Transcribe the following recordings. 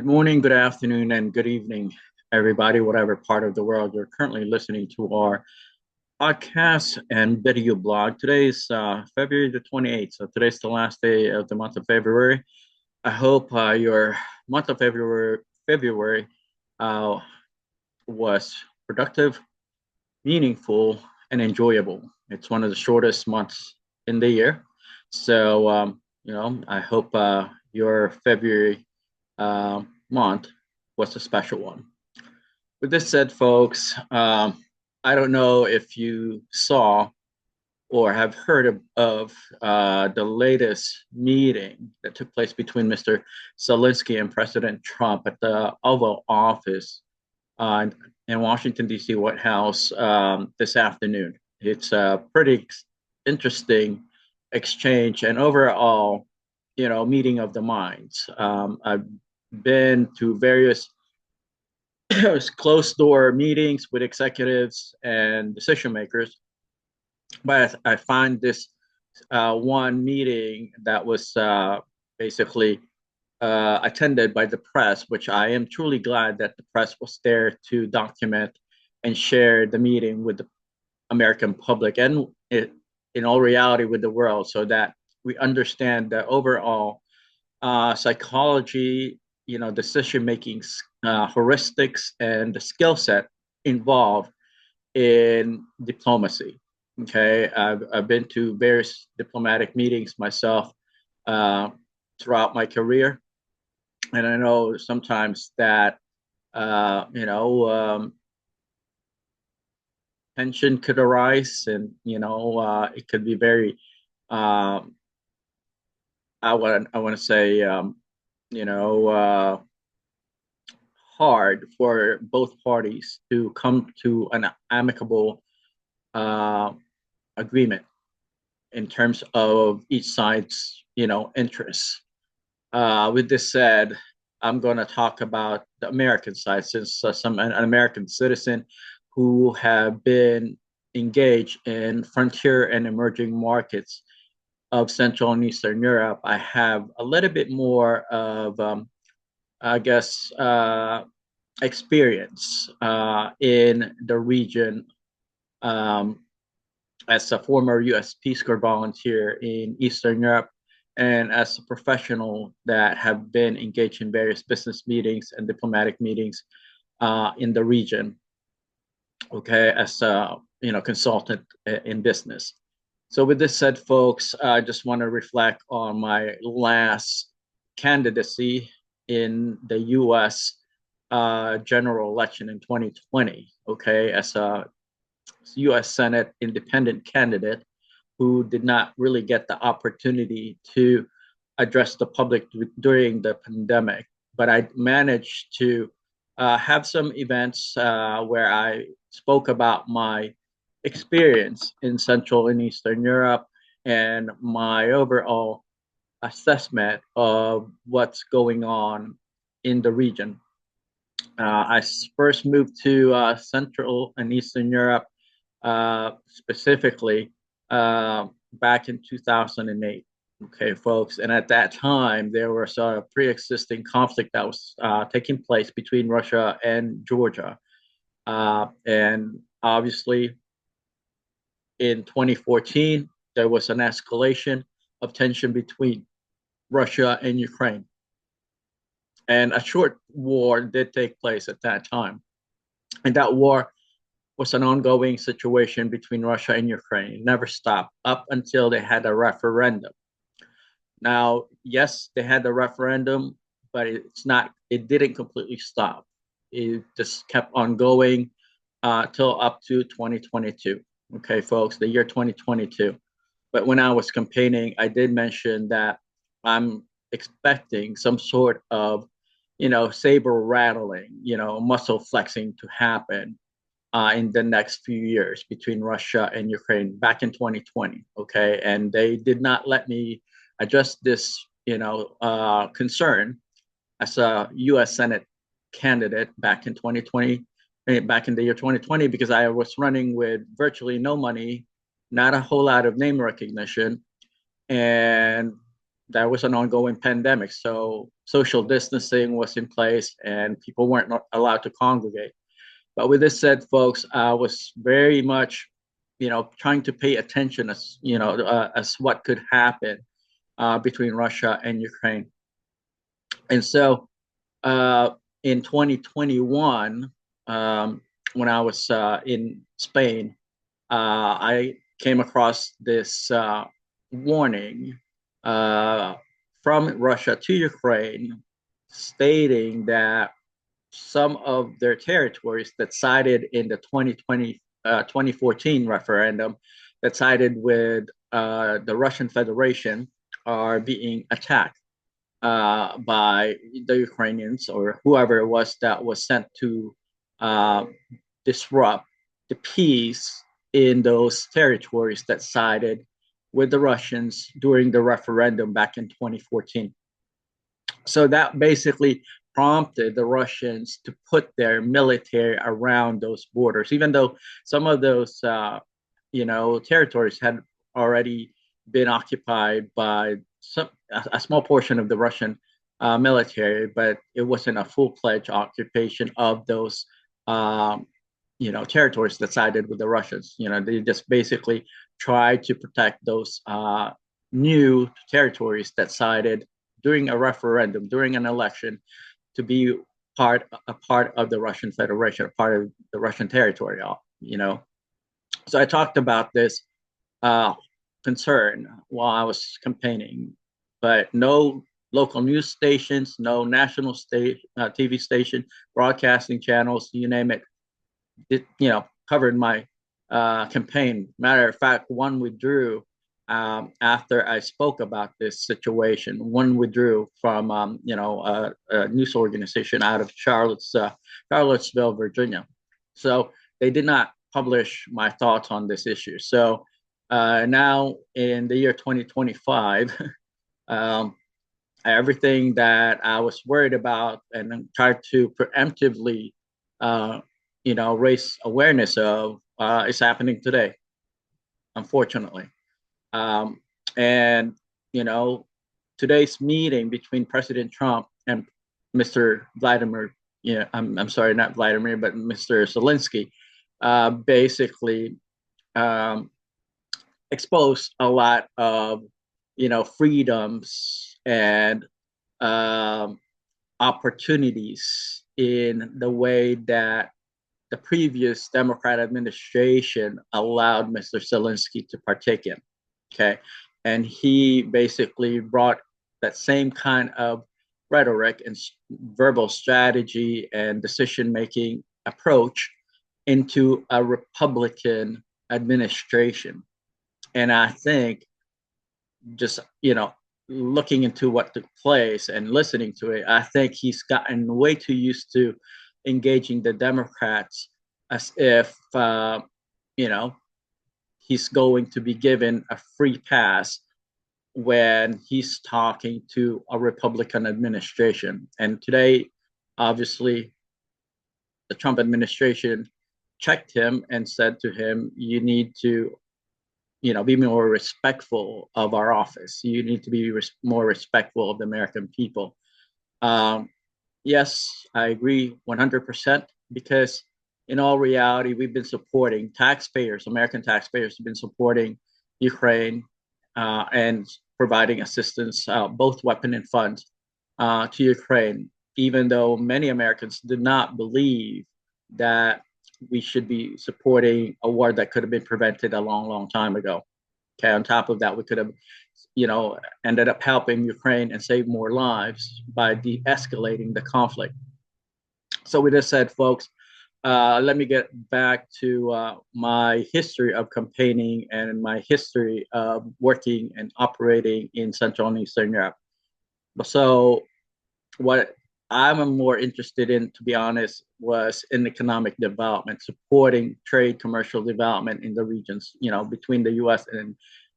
Good morning, good afternoon, and good evening, everybody, whatever part of the world you're currently listening to our podcast and video blog. Today is February the 28th, so today's the last day of the month of February. I hope your month of February uh, was productive, meaningful, and enjoyable. It's one of the shortest months in the year. So, I hope your February month was a special one. With this said, folks, I don't know if you saw or have heard of the latest meeting that took place between Mr. Zalensky and President Trump at the Oval Office uh, in Washington, D.C. White House this afternoon. It's a pretty interesting exchange and overall, meeting of the minds. I've been to various closed door meetings with executives and decision makers, but I find this one meeting that was basically attended by the press, which I am truly glad that the press was there to document and share the meeting with the American public and in all reality with the world, so that we understand the overall psychology, decision making heuristics, and the skill set involved in diplomacy. Okay, I've been to various diplomatic meetings myself uh, throughout my career, and I know sometimes that uh, you know tension could arise, and it could be very um, I want to say you know hard for both parties to come to an amicable uh, agreement in terms of each side's interests. With this said, I'm going to talk about the American side, since I'm an American citizen who have been engaged in frontier and emerging markets of Central and Eastern Europe. I have a little bit more of, I guess, experience in the region um, as a former U.S. Peace Corps volunteer in Eastern Europe, and as a professional that have been engaged in various business meetings and diplomatic meetings in the region. Okay, as a consultant in business. So with this said, folks, I just want to reflect on my last candidacy in the U.S. General election in 2020. Okay, as a U.S. Senate independent candidate who did not really get the opportunity to address the public during the pandemic. But I managed to have some events where I spoke about my experience in Central and Eastern Europe and my overall assessment of what's going on in the region. I first moved to Central and Eastern Europe, specifically back in 2008. Okay, folks. And at that time, there was a pre existing conflict that was taking place between Russia and Georgia. And obviously, in 2014, there was an escalation of tension between Russia and Ukraine. And a short war did take place at that time. And that war was an ongoing situation between Russia and Ukraine. It never stopped up until they had a referendum. Now, yes, they had a referendum, but it didn't completely stop. It just kept on going till up to 2022. Okay, folks, the year 2022. But when I was campaigning, I did mention that I'm expecting some sort of, saber rattling, muscle flexing to happen in the next few years between Russia and Ukraine back in 2020. Okay, and they did not let me address this, concern as a U.S. Senate candidate back in 2020, back in the year 2020, because I was running with virtually no money, not a whole lot of name recognition, and there was an ongoing pandemic, so social distancing was in place and people weren't not allowed to congregate. But with this said, folks, I was very much, trying to pay attention as what could happen between Russia and Ukraine. And so uh, in 2021, when I was in Spain, I came across this warning uh, from Russia to Ukraine stating that some of their territories that sided in the 2014 referendum that sided with the Russian Federation are being attacked by the Ukrainians or whoever it was that was sent to uh, disrupt the peace in those territories that sided with the Russians during the referendum back in 2014. So that basically prompted the Russians to put their military around those borders, even though some of those, territories had already been occupied by a small portion of the Russian military, but it wasn't a full-fledged occupation of those, territories that sided with the Russians. They just basically tried to protect those new territories that sided during a referendum, during an election, to be a part of the Russian Federation, a part of the Russian territory. So I talked about this uh, concern while I was campaigning, but no local news stations, no national TV station, broadcasting channels, you name it, covered my campaign. Matter of fact, one withdrew after I spoke about this situation. One withdrew from, a news organization out of Charlottesville, Virginia. So they did not publish my thoughts on this issue. So now in the year 2025, everything that I was worried about and tried to preemptively, raise awareness of is happening today, unfortunately. Um, and, you know, today's meeting between President Trump and Mr. Vladimir, I'm sorry, not Vladimir, but Mr. Zelensky, basically um, exposed a lot of, freedoms and um, opportunities in the way that the previous Democrat administration allowed Mr. Zelensky to partake in. Okay. And he basically brought that same kind of rhetoric and verbal strategy and decision making approach into a Republican administration. And I think just, looking into what took place and listening to it, I think he's gotten way too used to engaging the Democrats as if, you know, he's going to be given a free pass when he's talking to a Republican administration. And today, obviously, the Trump administration checked him and said to him, you need to, be more respectful of our office. You need to be more respectful of the American people. Um, yes, I agree 100% because in all reality, we've been supporting taxpayers, American taxpayers have been supporting Ukraine and providing assistance, both weapon and funds, to Ukraine, even though many Americans did not believe that we should be supporting a war that could have been prevented a long, long time ago. Okay, on top of that, we could have, ended up helping Ukraine and save more lives by de-escalating the conflict. So with this said, folks, let me get back to my history of campaigning and my history of working and operating in Central and Eastern Europe. So what I'm more interested in, to be honest, was in economic development, supporting trade, commercial development in the regions, between the U.S. and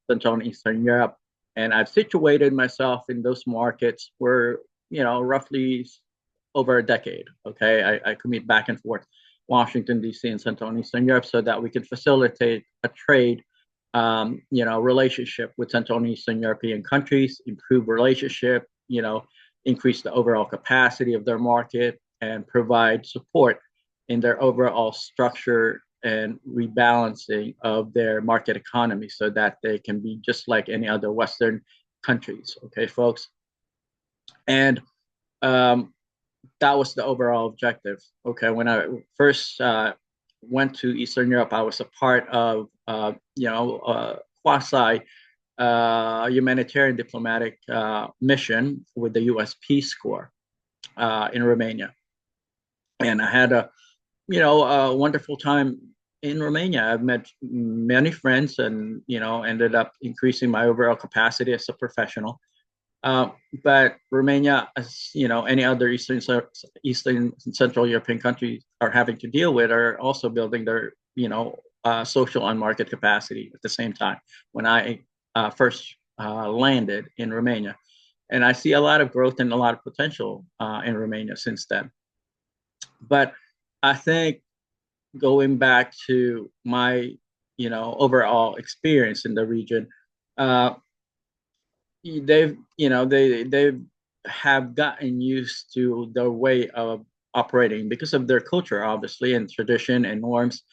Central and Eastern Europe. And I've situated myself in those markets for, roughly over a decade. Okay, I commute back and forth, Washington D.C. and Central and Eastern Europe, so that we can facilitate a trade relationship with Central and Eastern European countries, improve relationship, increase the overall capacity of their market, and provide support in their overall structure and rebalancing of their market economy so that they can be just like any other Western countries. Okay, folks. And um, that was the overall objective. Okay, when I first went to Eastern Europe, I was a part of, quasi humanitarian diplomatic mission with the U.S. Peace Corps in Romania, and I had a wonderful time in Romania. I've met many friends, and ended up increasing my overall capacity as a professional. Uh, but Romania, as any other Eastern Central European countries are having to deal with, are also building their social and market capacity at the same time. When I first landed in Romania, and I see a lot of growth and a lot of potential in Romania since then. But I think going back to my overall experience in the region, uh, they have gotten used to their way of operating because of their culture, obviously, and tradition and norms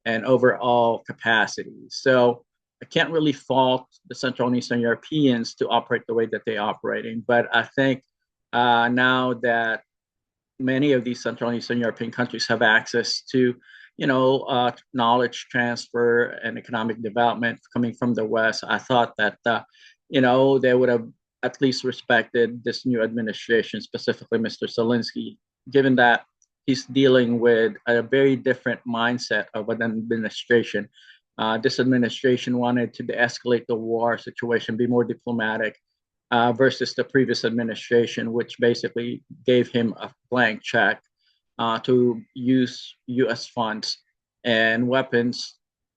and overall capacity. So I can't really fault the Central and Eastern Europeans to operate the way that they operating, but I think now that many of these Central and Eastern European countries have access to, knowledge transfer and economic development coming from the West. I thought that, they would have at least respected this new administration, specifically Mr. Zalensky, given that he's dealing with a very different mindset of an administration. This administration wanted to de-escalate the war situation, be more diplomatic, versus the previous administration, which basically gave him a blank check to use US funds and weapons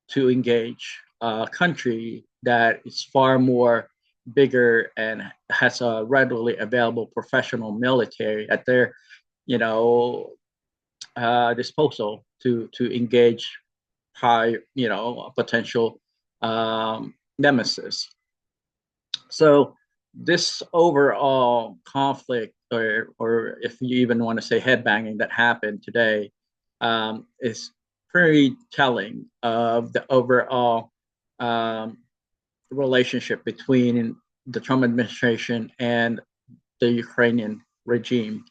to engage a country that is far more bigger and has a readily available professional military at their, disposal to engage high, potential nemesis. So this overall conflict, or if you even want to say headbanging that happened today, is pretty telling of the overall relationship between the Trump administration and the Ukrainian regime,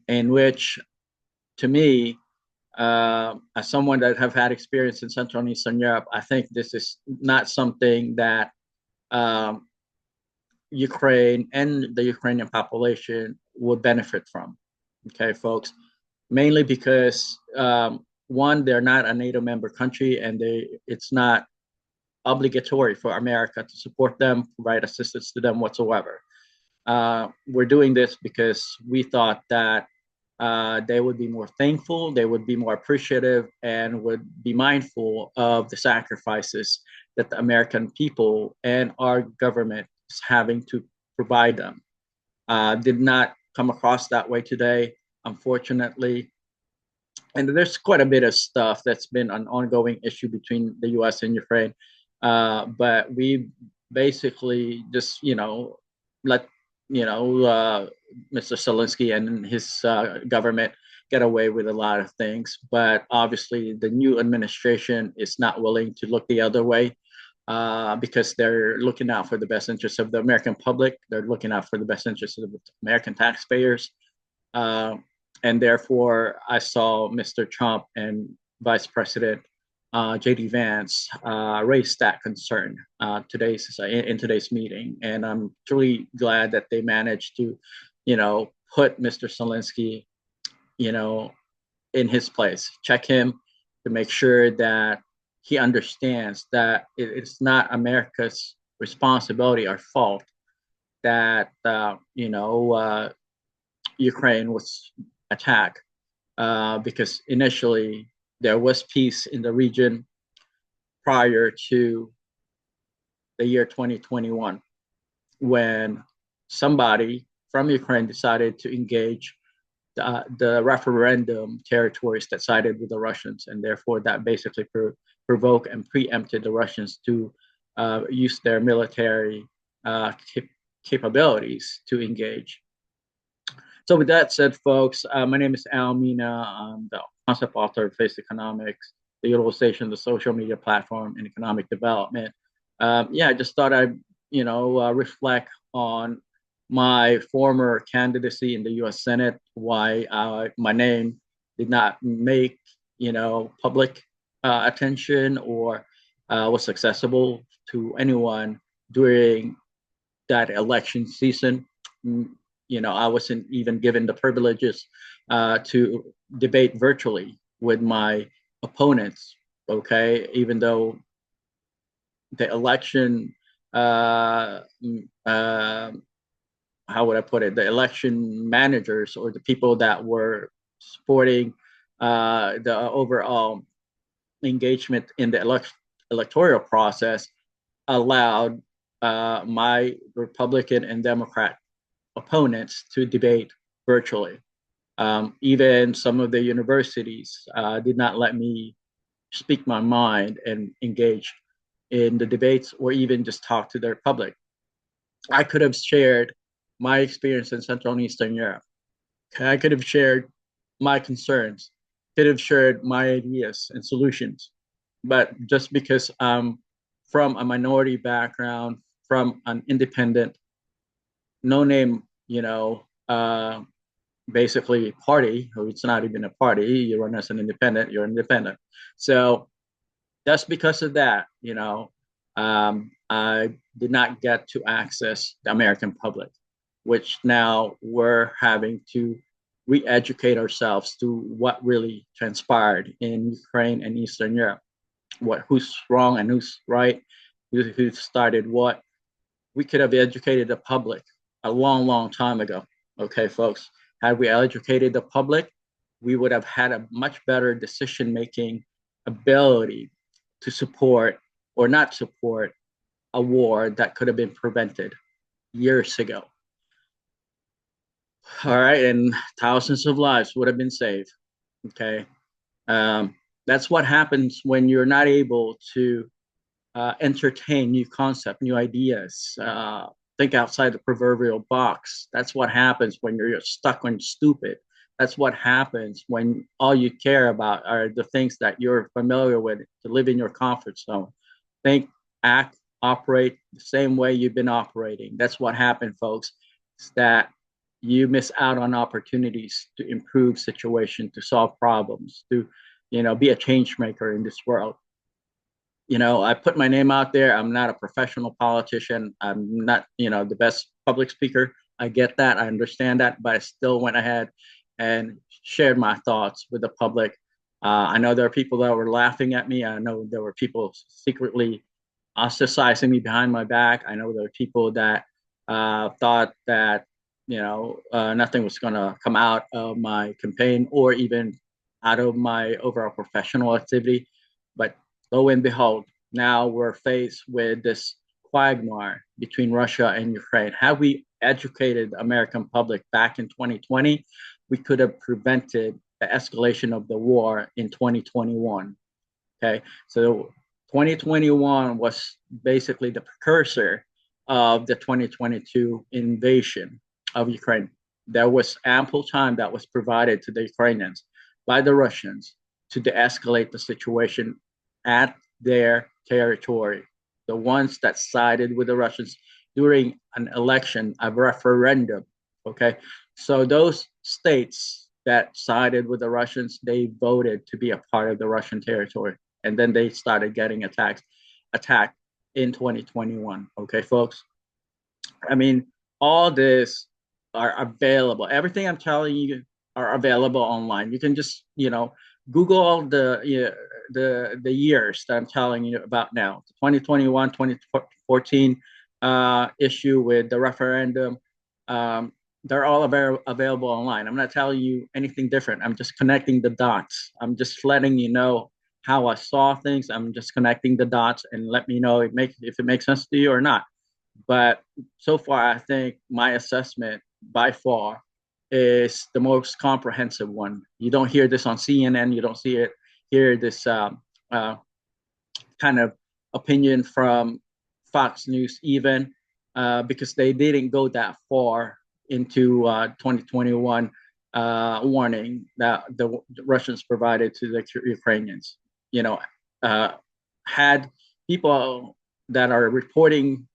in which, to me, as someone that have had experience in Central and Eastern Europe, I think this is not something that um, Ukraine and the Ukrainian population would benefit from. Okay, folks, mainly because one, they're not a NATO member country, and it's not obligatory for America to support them, provide assistance to them whatsoever. We're doing this because we thought that they would be more thankful, they would be more appreciative, and would be mindful of the sacrifices that the American people and our government is having to provide them. Did not come across that way today, unfortunately. And there's quite a bit of stuff that's been an ongoing issue between the US and Ukraine. But we basically just, let, Mr. Zelensky and his government get away with a lot of things. But obviously, the new administration is not willing to look the other way because they're looking out for the best interests of the American public. They're looking out for the best interests of the American taxpayers. Uh, and therefore, I saw Mr. Trump and Vice President J.D. Vance raise that concern in today's meeting, and I'm truly glad that they managed to, put Mr. Zelensky, in his place, check him to make sure that he understands that it's not America's responsibility or fault that Ukraine was attacked because initially there was peace in the region prior to the year 2021 when somebody from Ukraine decided to engage the referendum territories that sided with the Russians, and therefore that basically provoke and preempted the Russians to use their military capabilities to engage. So with that said, folks, my name is Mina. I'm the concept author of Face Economics, the utilization of the social media platform in economic development. I just thought I'd, reflect on my former candidacy in the U.S. Senate, why my name did not make, public attention or was accessible to anyone during that election season. I wasn't even given the privileges to debate virtually with my opponents. Okay, even though the election, how would I put it? The election managers or the people that were supporting the overall engagement in the electoral process allowed my Republican and Democrat opponents to debate virtually. Even some of the universities did not let me speak my mind and engage in the debates or even just talk to their public. I could have shared my experience in Central and Eastern Europe. I could have shared my concerns, could have shared my ideas and solutions. But just because I'm from a minority background, from an independent, no name, basically party, or it's not even a party, you run as an independent, you're independent. So just because of that, I did not get to access the American public, which now we're having to re-educate ourselves to what really transpired in Ukraine and Eastern Europe, who's wrong and who's right, who started what. We could have educated the public a long, long time ago. Okay, folks. Had we educated the public, we would have had a much better decision-making ability to support or not support a war that could have been prevented years ago. All right, and thousands of lives would have been saved. Okay, that's what happens when you're not able to entertain new concepts, new ideas, think outside the proverbial box. That's what happens when you're stuck on stupid. That's what happens when all you care about are the things that you're familiar with to live in your comfort zone. Think, act, operate the same way you've been operating. That's what happened, folks. Is that you miss out on opportunities to improve situation, to solve problems, to be a change maker in this world. I put my name out there. I'm not a professional politician. I'm not, the best public speaker. I get that. I understand that, but I still went ahead and shared my thoughts with the public. I know there are people that were laughing at me. I know there were people secretly ostracizing me behind my back. I know there were people that thought that, nothing was going to come out of my campaign or even out of my overall professional activity. But lo and behold, now we're faced with this quagmire between Russia and Ukraine. Had we educated the American public back in 2020, we could have prevented the escalation of the war in 2021. Okay, so 2021 was basically the precursor of the 2022 invasion of Ukraine. There was ample time that was provided to the Ukrainians by the Russians to de-escalate the situation at their territory. The ones that sided with the Russians during an election, a referendum. Okay, so those states that sided with the Russians, they voted to be a part of the Russian territory, and then they started getting attacked in 2021. Okay, folks. I mean, all this are available. Everything I'm telling you are available online. You can just, Google all the years that I'm telling you about now. The 2021, 2014 issue with the referendum. They're all available online. I'm not telling you anything different. I'm just connecting the dots. I'm just letting you know how I saw things. I'm just connecting the dots and let me know if it makes sense to you or not. But so far, I think my assessment by far is the most comprehensive one. You don't hear this on CNN. You don't hear this kind of opinion from Fox News, even because they didn't go that far into 2021 warning that the Russians provided to the Ukrainians. You know, had people that are reporting,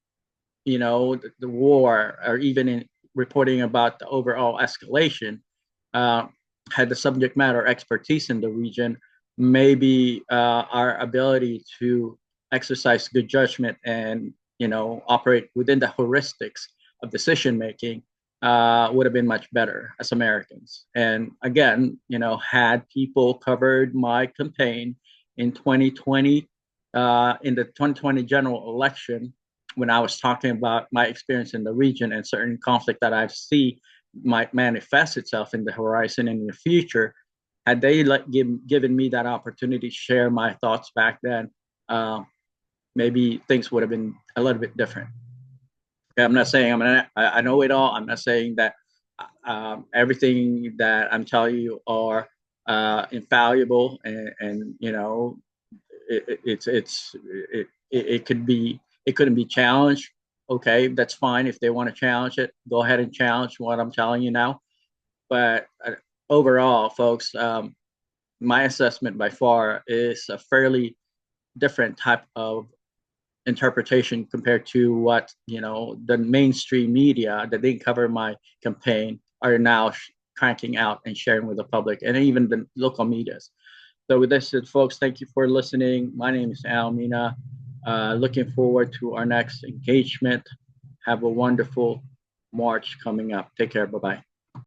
the war, or even in reporting about the overall escalation, uh, had the subject matter expertise in the region, maybe our ability to exercise good judgment and operate within the heuristics of decision making would have been much better as Americans. And again, had people covered my campaign in 2020, in the 2020 general election, when I was talking about my experience in the region and certain conflict that I see might manifest itself in the horizon in the future, had they given me that opportunity to share my thoughts back then, maybe things would have been a little bit different. I'm not saying I know it all. I'm not saying that everything that I'm telling you are infallible, and it could be, it couldn't be challenged. Okay, that's fine. If they want to challenge it, go ahead and challenge what I'm telling you now. But overall, folks, my assessment by far is a fairly different type of interpretation compared to what the mainstream media that didn't cover my campaign are now cranking out and sharing with the public, and even the local medias. So with this said, folks, thank you for listening. My name is Mina. Looking forward to our next engagement. Have a wonderful March coming up. Take care. Bye-bye.